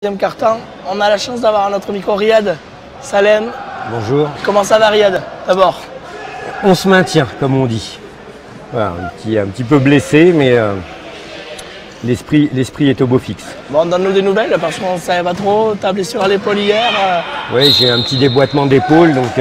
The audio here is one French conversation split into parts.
Deuxième quart-temps, on a la chance d'avoir notre micro Riyad Salem. Bonjour. Comment ça va Riyad d'abord? On se maintient, comme on dit. Voilà, un petit peu blessé, mais l'esprit est au beau fixe. Bon, donne-nous des nouvelles parce qu'on ne savait pas trop. Ta blessure à l'épaule hier. Oui, j'ai un petit déboîtement d'épaule, donc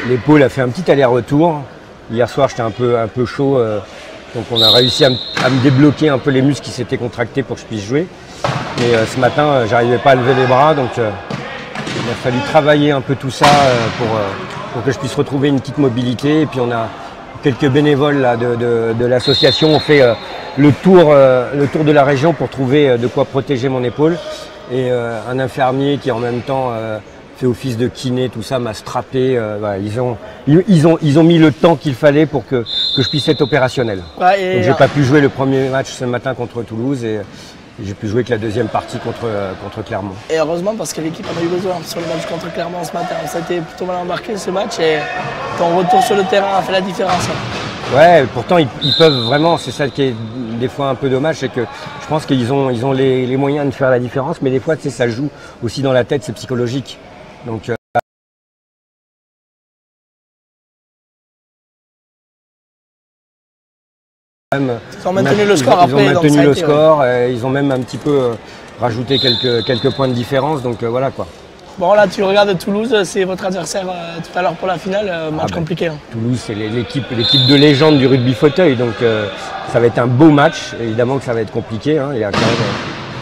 l'épaule a fait un petit aller-retour. Hier soir, j'étais un peu chaud, donc on a réussi à me débloquer un peu les muscles qui s'étaient contractés pour que je puisse jouer. Mais ce matin, j'arrivais pas à lever les bras, donc il a fallu travailler un peu tout ça pour que je puisse retrouver une petite mobilité. Et puis on a quelques bénévoles là, de l'association. On fait le tour de la région pour trouver de quoi protéger mon épaule. Et un infirmier qui en même temps fait office de kiné, tout ça m'a strappé. Voilà, ils ont mis le temps qu'il fallait pour que je puisse être opérationnel. Ouais, donc j'ai pas pu jouer le premier match ce matin contre Toulouse et j'ai pu jouer que la deuxième partie contre Clermont. Et heureusement parce que l'équipe en a eu besoin sur le match contre Clermont ce matin. Ça a été plutôt mal embarqué ce match et ton retour sur le terrain a fait la différence. Ouais, pourtant ils peuvent vraiment, c'est ça qui est des fois un peu dommage, c'est que je pense qu'ils ont les moyens de faire la différence, mais des fois tu sais, ça joue aussi dans la tête, c'est psychologique. Donc ils ont maintenu le score après. Ils ont maintenu le score, ils ont même un petit peu rajouté quelques points de différence, donc voilà quoi. Bon là tu regardes Toulouse, c'est votre adversaire tout à l'heure pour la finale, match compliqué. Hein. Toulouse c'est l'équipe de légende du rugby fauteuil, donc ça va être un beau match, évidemment que ça va être compliqué, hein. Il y a quand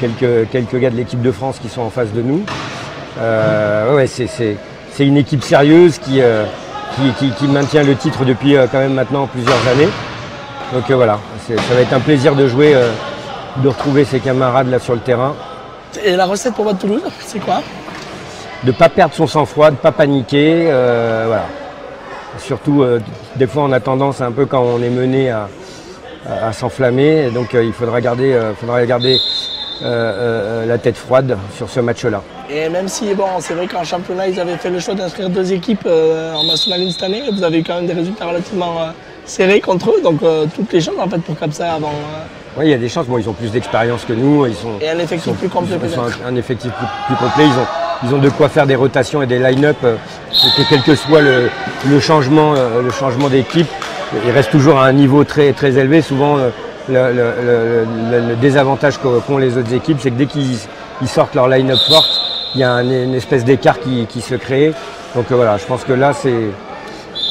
même quelques gars de l'équipe de France qui sont en face de nous. Ouais, c'est une équipe sérieuse qui maintient le titre depuis quand même maintenant plusieurs années. Donc voilà, ça va être un plaisir de jouer, de retrouver ses camarades là sur le terrain. Et la recette pour votre Toulouse, c'est quoi? De ne pas perdre son sang-froid, de ne pas paniquer. Voilà. Surtout, des fois on a tendance un peu quand on est mené à s'enflammer. Donc il faudra garder la tête froide sur ce match-là. Et même si, bon, c'est vrai qu'en championnat, ils avaient fait le choix d'inscrire 2 équipes en National 1 cette année, vous avez eu quand même des résultats relativement serrés contre eux, donc toutes les chances en fait pour Capsa avant. Oui, il y a des chances. Bon, ils ont plus d'expérience que nous. Et un effectif plus complet. Un effectif plus complet. Ils ont de quoi faire des rotations et des line-up. Quel que soit le changement d'équipe, il reste toujours à un niveau très, très élevé. Souvent, le désavantage qu'ont les autres équipes, c'est que dès qu'ils sortent leur line-up forte, il y a une espèce d'écart qui se crée. Donc voilà, je pense que là,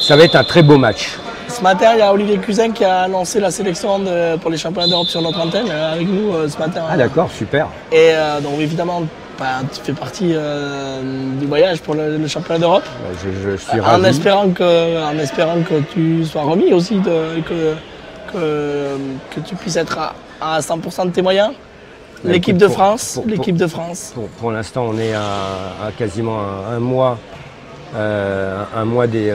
ça va être un très beau match. Ce matin, il y a Olivier Cusin qui a annoncé la sélection pour les championnats d'Europe sur notre antenne avec nous ce matin. Ah d'accord, super. Et donc évidemment, tu fais partie du voyage pour le championnat d'Europe. Je suis ravi. En espérant que tu sois remis aussi, que tu puisses être à 100% de tes moyens. L'équipe de France. Pour l'instant, on est à quasiment un mois des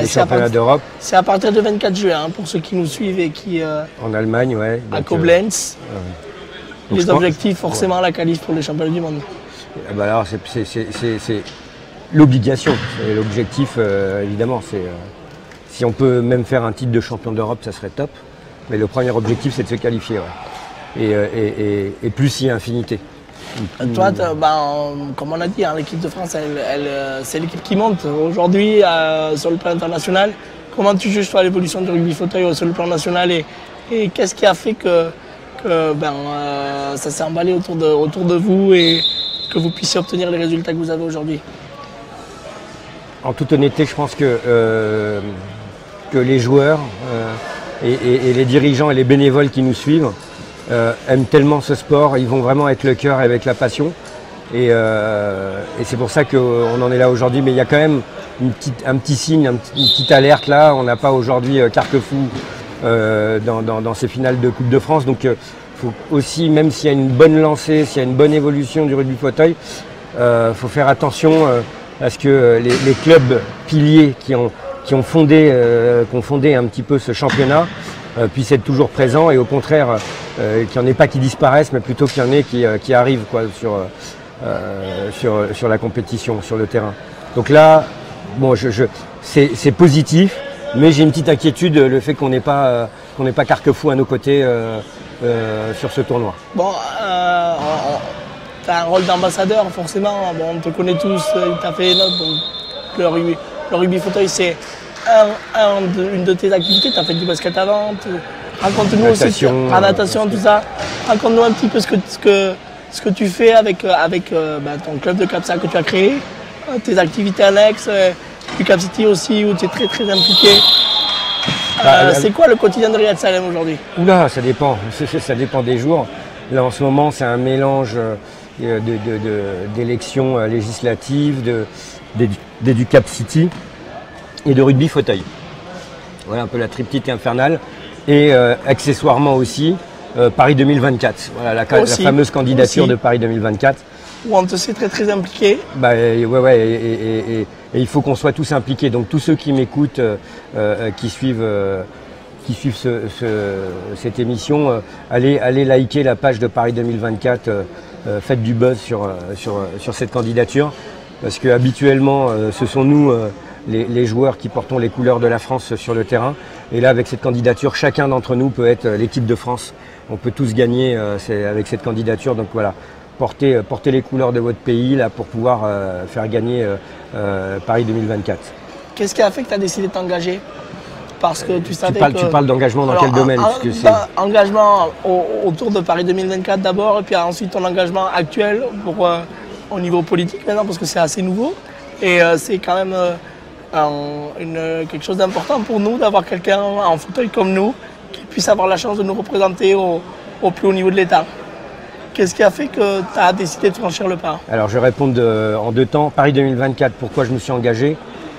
championnats d'Europe. C'est à partir du 24 juin, hein, pour ceux qui nous suivent et qui... en Allemagne, ouais. À Koblenz. Les objectifs, forcément, la qualif pour les championnats du monde. Bah alors, c'est l'obligation. L'objectif, évidemment, si on peut même faire un titre de champion d'Europe, ça serait top. Mais le premier objectif, c'est de se qualifier. Ouais. Et plus si infinité. Toi, comme on a dit, hein, l'équipe de France, c'est l'équipe qui monte aujourd'hui sur le plan international. Comment tu juges toi l'évolution du rugby fauteuil sur le plan national et qu'est-ce qui a fait que ça s'est emballé autour de vous et que vous puissiez obtenir les résultats que vous avez aujourd'hui? En toute honnêteté, je pense que les joueurs et les dirigeants et les bénévoles qui nous suivent aiment tellement ce sport, ils vont vraiment avec le cœur et avec la passion. Et c'est pour ça qu'on en est là aujourd'hui. Mais il y a quand même un petit signe, une petite alerte là. On n'a pas aujourd'hui Carquefou dans ces finales de Coupe de France. Donc il faut aussi, même s'il y a une bonne lancée, s'il y a une bonne évolution du rugby fauteuil, faut faire attention à ce que les clubs piliers qui ont fondé un petit peu ce championnat puissent être toujours présents et au contraire qu'il n'y en ait pas qui disparaissent, mais plutôt qu'il y en ait qui arrivent quoi, sur la compétition, sur le terrain. Donc là, bon, c'est positif, mais j'ai une petite inquiétude, le fait qu'on n'ait pas Carquefou à nos côtés sur ce tournoi. Bon, tu as un rôle d'ambassadeur, forcément. Bon, on te connaît tous, tu as fait le rugby fauteuil, c'est une de tes activités. Tu as fait du basket avant. Raconte-nous aussi, la natation, tout ça. Raconte-nous un petit peu ce que tu fais avec ton club de Capsa que tu as créé, tes activités annexes, du Cap City aussi, où tu es très très impliqué. C'est quoi le quotidien de Riyad Salem aujourd'hui? Oula, ça dépend. Ça dépend des jours. Là, en ce moment, c'est un mélange d'élections législatives, du Cap City et de rugby fauteuil. Voilà un peu la triptyque infernale. Et accessoirement aussi, Paris 2024. Voilà la fameuse candidature de Paris 2024. Où on te sait très très impliqué. Et il faut qu'on soit tous impliqués. Donc tous ceux qui m'écoutent, qui suivent cette émission, allez liker la page de Paris 2024, faites du buzz sur cette candidature. Parce que habituellement, ce sont nous, les joueurs, qui portons les couleurs de la France sur le terrain. Et là, avec cette candidature, chacun d'entre nous peut être l'équipe de France. On peut tous gagner avec cette candidature. Donc voilà, portez les couleurs de votre pays là, pour pouvoir faire gagner Paris 2024. Qu'est-ce qui a fait que tu as décidé de t'engager? Parce que tu savais tu parles d'engagement dans quel domaine? Engagement autour de Paris 2024 d'abord, et puis ensuite ton engagement actuel au niveau politique maintenant, parce que c'est assez nouveau. Et c'est quand même quelque chose d'important pour nous d'avoir quelqu'un en fauteuil comme nous qui puisse avoir la chance de nous représenter au plus haut niveau de l'État. Qu'est-ce qui a fait que tu as décidé de franchir le pas? Alors je vais répondre en deux temps. Paris 2024, pourquoi je me suis engagé?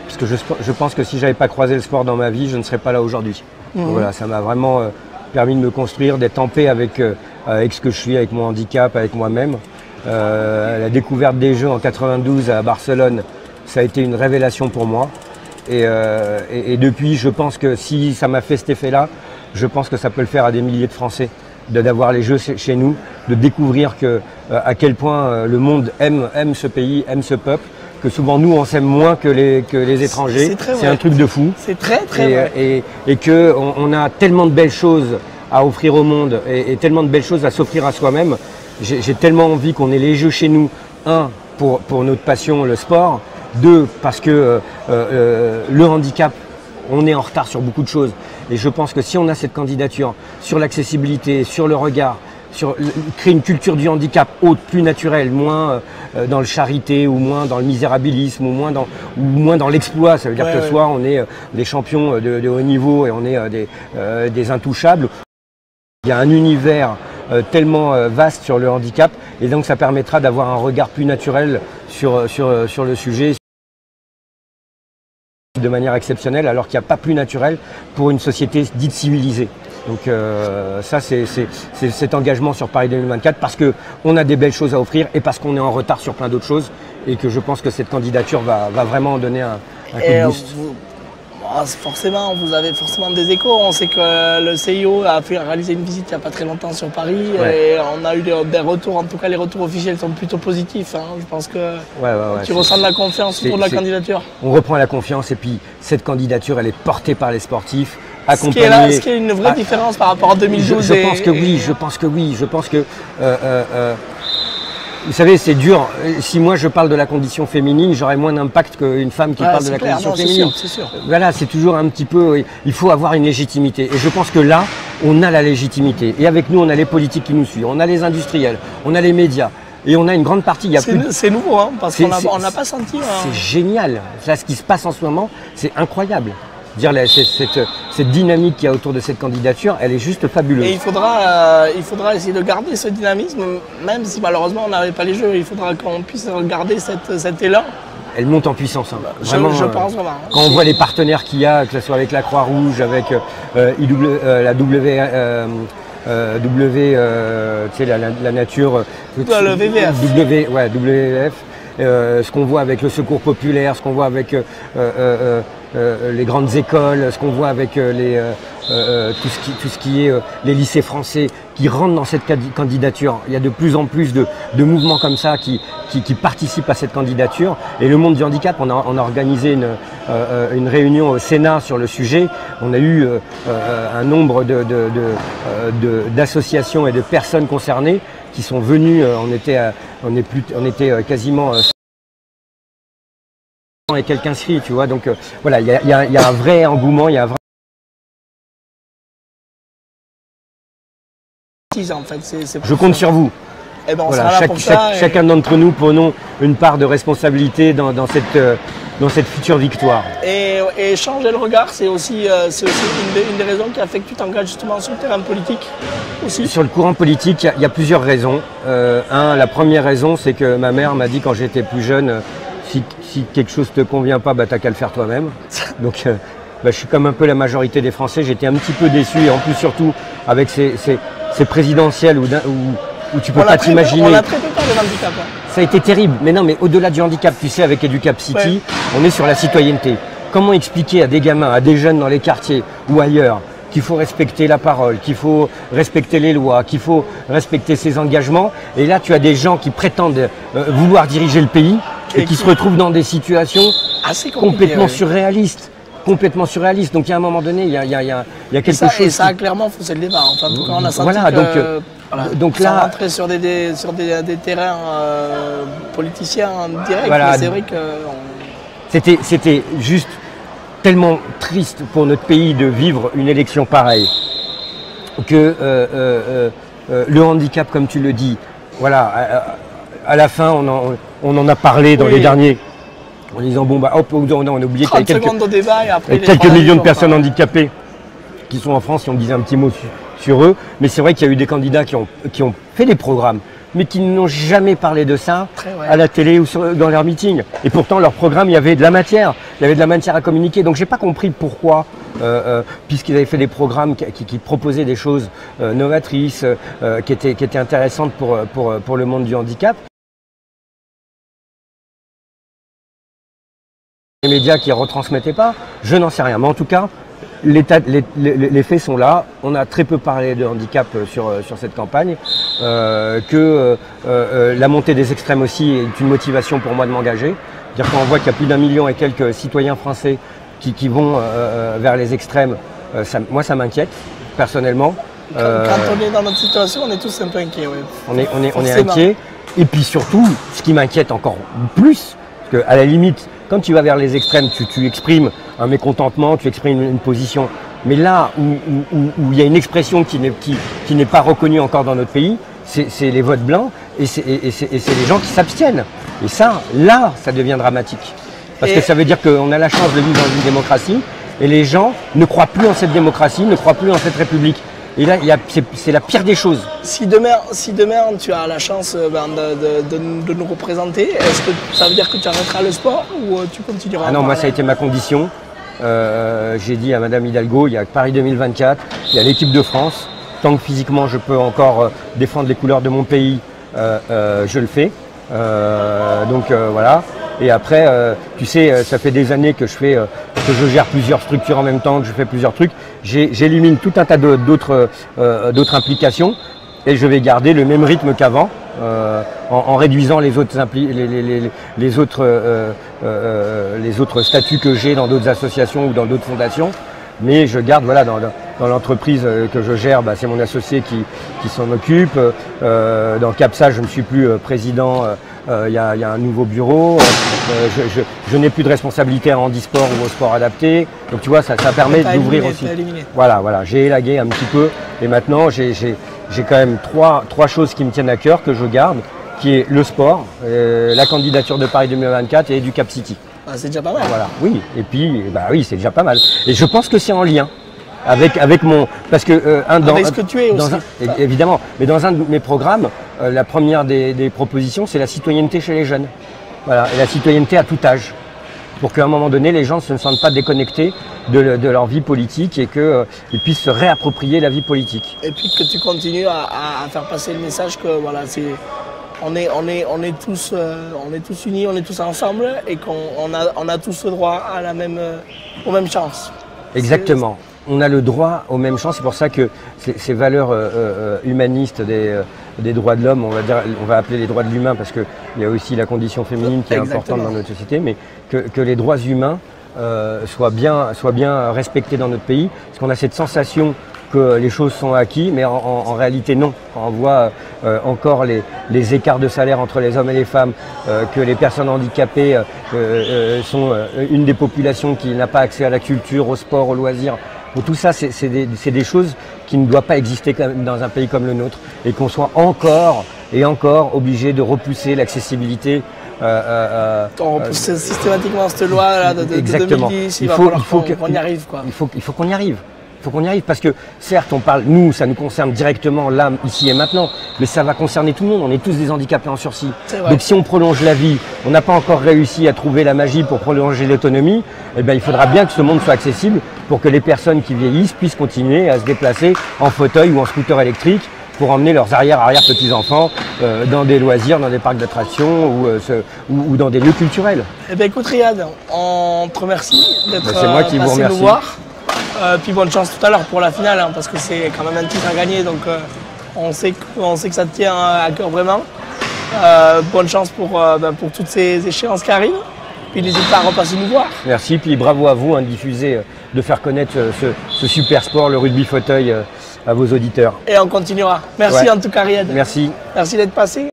Parce que je pense que si je n'avais pas croisé le sport dans ma vie, je ne serais pas là aujourd'hui. Voilà, ça m'a vraiment permis de me construire, d'être en paix avec ce que je suis, avec mon handicap, avec moi-même. La découverte des Jeux en 92 à Barcelone, ça a été une révélation pour moi. Et depuis, je pense que si ça m'a fait cet effet-là, je pense que ça peut le faire à des milliers de Français, d'avoir les Jeux chez nous, de découvrir à quel point le monde aime ce pays, aime ce peuple, que souvent nous on s'aime moins que les étrangers. C'est un truc de fou. C'est très vrai. Et qu'on a tellement de belles choses à offrir au monde et tellement de belles choses à s'offrir à soi-même. J'ai tellement envie qu'on ait les Jeux chez nous, pour notre passion, le sport, deux, parce que le handicap, on est en retard sur beaucoup de choses. Et je pense que si on a cette candidature sur l'accessibilité, sur le regard, créer une culture du handicap haute, plus naturelle, moins dans le charité, ou moins dans le misérabilisme, ou moins dans l'exploit. Ça veut dire que soit on est des champions de haut niveau et on est des intouchables. Il y a un univers tellement vaste sur le handicap, et donc ça permettra d'avoir un regard plus naturel sur le sujet de manière exceptionnelle, alors qu'il n'y a pas plus naturel pour une société dite civilisée. Donc ça, c'est cet engagement sur Paris 2024, parce qu'on a des belles choses à offrir et parce qu'on est en retard sur plein d'autres choses, et que je pense que cette candidature va vraiment donner un coup de boost. Forcément, vous avez forcément des échos. On sait que le CIO a réalisé une visite il n'y a pas très longtemps sur Paris, et on a eu des retours, en tout cas les retours officiels sont plutôt positifs. Je pense que tu ressens de la confiance autour de la candidature. On reprend la confiance, et puis cette candidature, elle est portée par les sportifs. Ce qui est une vraie différence par rapport à 2012. Je pense que oui. Vous savez, c'est dur. Si moi je parle de la condition féminine, j'aurais moins d'impact qu'une femme qui parle de la condition féminine. C'est sûr. Voilà, c'est toujours un petit peu. Il faut avoir une légitimité. Et je pense que là, on a la légitimité. Et avec nous, on a les politiques qui nous suivent, on a les industriels, on a les médias. Et on a une grande partie. C'est nouveau, parce qu'on n'a pas senti. C'est génial. Là, ce qui se passe en ce moment, c'est incroyable. Cette dynamique qu'il y a autour de cette candidature, elle est juste fabuleuse. Et il faudra essayer de garder ce dynamisme, même si malheureusement on n'avait pas les Jeux. Il faudra qu'on puisse garder cet élan. Elle monte en puissance. Vraiment, je pense vraiment. Quand on voit les partenaires qu'il y a, que ce soit avec la Croix-Rouge, avec la la nature, le WWF. WWF. Ce qu'on voit avec le Secours populaire, ce qu'on voit avec les grandes écoles, ce qu'on voit avec tout ce qui est les lycées français qui rentrent dans cette candidature. Il y a de plus en plus de mouvements comme ça qui participent à cette candidature. Et le monde du handicap, on a organisé une réunion au Sénat sur le sujet. On a eu un nombre d'associations et de personnes concernées qui sont venues. On était quasiment et quelqu'un inscrit, tu vois. Donc voilà, il y a un vrai engouement, il y a un vrai... En fait, Je compte sur vous. Et ben, voilà, chacun d'entre nous prenons une part de responsabilité dans cette future victoire. Et changer le regard, c'est aussi une des raisons qui a fait que tu t'engages justement sur le terrain politique aussi. Sur le courant politique, il y a plusieurs raisons. La première raison, c'est que ma mère m'a dit quand j'étais plus jeune, si quelque chose ne te convient pas, bah, t'as qu'à le faire toi-même. Donc je suis comme un peu la majorité des Français, j'étais un petit peu déçu, et en plus surtout avec ces présidentielles où tu peux pas t'imaginer. On a très peu peur de l'handicap. Ça a été terrible, mais non, mais au-delà du handicap, tu sais, avec Educap City, on est sur la citoyenneté. Comment expliquer à des gamins, à des jeunes dans les quartiers ou ailleurs, qu'il faut respecter la parole, qu'il faut respecter les lois, qu'il faut respecter ses engagements. Et là, tu as des gens qui prétendent vouloir diriger le pays et qui se retrouvent dans des situations complètement surréalistes. Complètement surréaliste. Donc il y a un moment donné, il y a quelque chose. Et ça a clairement faussé le débat. Enfin, en tout cas, on a senti donc là, rentrer sur des terrains politiciens en direct. Voilà, c'est vrai que c'était juste tellement triste pour notre pays de vivre une élection pareille que le handicap, comme tu le dis, voilà, à la fin, on en a parlé dans les derniers. En disant, bon, bah, hop, on a oublié qu'il y a quelques millions de personnes handicapées qui sont en France, si on disait un petit mot sur eux. Mais c'est vrai qu'il y a eu des candidats qui ont fait des programmes, mais qui n'ont jamais parlé de ça à la télé ou dans leurs meetings. Et pourtant, leur programme, il y avait de la matière. Il y avait de la matière à communiquer. Donc, j'ai pas compris pourquoi, puisqu'ils avaient fait des programmes qui proposaient des choses novatrices, qui étaient intéressantes pour le monde du handicap. Les médias qui ne retransmettaient pas, je n'en sais rien. Mais en tout cas, les faits sont là. On a très peu parlé de handicap sur cette campagne. La montée des extrêmes aussi est une motivation pour moi de m'engager. C'est-à-dire qu'on voit qu'il y a plus d'1 million et quelques citoyens français qui vont vers les extrêmes, moi ça m'inquiète, personnellement. Quand on est dans notre situation, on est tous un peu inquiets. Ouais. On est inquiets. Et puis surtout, ce qui m'inquiète encore plus, parce qu'à la limite, quand tu vas vers les extrêmes, tu exprimes un mécontentement, tu exprimes une position. Mais là où il y a une expression qui n'est pas reconnue encore dans notre pays, c'est les votes blancs et c'est les gens qui s'abstiennent. Et ça, là, ça devient dramatique. Parce que ça veut dire qu'on a la chance de vivre dans une démocratie et les gens ne croient plus en cette démocratie, ne croient plus en cette république. Et là, c'est la pire des choses. Si demain tu as la chance de nous représenter, est-ce que ça veut dire que tu arrêteras le sport ou tu continueras? Ah non, moi ça a été ma condition. J'ai dit à Madame Hidalgo, il y a Paris 2024, il y a l'équipe de France. Tant que physiquement je peux encore défendre les couleurs de mon pays, je le fais. Donc voilà. Et après, tu sais, ça fait des années que je gère plusieurs structures en même temps, que je fais plusieurs trucs. J'élimine tout un tas d'autres implications et je vais garder le même rythme qu'avant en réduisant les autres statuts que j'ai dans d'autres associations ou dans d'autres fondations. Mais je garde, voilà, dans l'entreprise que je gère, c'est mon associé qui s'en occupe. Dans CAPSA, je ne suis plus président. Il y a un nouveau bureau, je n'ai plus de responsabilité en handisport ou au sport adapté. Donc tu vois, ça permet d'ouvrir aussi. Voilà, j'ai élagué un petit peu et maintenant j'ai quand même trois choses qui me tiennent à cœur, que je garde, qui est le sport, la candidature de Paris 2024 et Educap City. Ah, c'est déjà pas mal. Voilà, oui, et puis oui, c'est déjà pas mal. Et je pense que c'est en lien avec mon... Parce que avec ce que tu es aussi. Évidemment, mais dans un de mes programmes, la première des propositions, c'est la citoyenneté chez les jeunes. Voilà, et la citoyenneté à tout âge. Pour qu'à un moment donné, les gens ne se sentent pas déconnectés de leur vie politique et qu'ils puissent se réapproprier la vie politique. Et puis que tu continues à faire passer le message que voilà, on est tous unis, on est tous ensemble et qu'on a tous le droit à aux mêmes chances. Exactement. on a le droit aux mêmes chances. C'est pour ça que ces valeurs humanistes des droits de l'homme, on va appeler les droits de l'humain, parce qu'il y a aussi la condition féminine qui est importante dans notre société, mais que les droits humains soient bien respectés dans notre pays, parce qu'on a cette sensation que les choses sont acquises, mais en réalité non. Quand on voit encore les écarts de salaire entre les hommes et les femmes, que les personnes handicapées sont une des populations qui n'a pas accès à la culture, au sport, aux loisirs. Bon, tout ça, c'est des choses qui ne doivent pas exister dans un pays comme le nôtre, et qu'on soit encore et encore obligé de repousser l'accessibilité. On repousse systématiquement cette loi là, de 2010, il faut qu'on y arrive. Quoi. Il faut qu'on y arrive. Il faut qu'on y arrive, parce que certes on parle, nous ça nous concerne directement là, ici et maintenant, mais ça va concerner tout le monde, on est tous des handicapés en sursis. Donc si on prolonge la vie, on n'a pas encore réussi à trouver la magie pour prolonger l'autonomie, eh bien, il faudra bien que ce monde soit accessible pour que les personnes qui vieillissent puissent continuer à se déplacer en fauteuil ou en scooter électrique pour emmener leurs arrière-petits-enfants dans des loisirs, dans des parcs d'attractions ou dans des lieux culturels. Eh bien écoute Riyad, on te remercie d'être passé nous voir. Puis bonne chance tout à l'heure pour la finale, hein, parce que c'est quand même un titre à gagner, donc on sait que ça te tient à cœur vraiment. Bonne chance pour toutes ces échéances qui arrivent, puis n'hésite pas à repasser nous voir. Merci, puis bravo à vous de diffuser, de faire connaître ce super sport, le rugby fauteuil, à vos auditeurs. Et on continuera. Merci en tout cas Riyad. Merci. Merci d'être passé.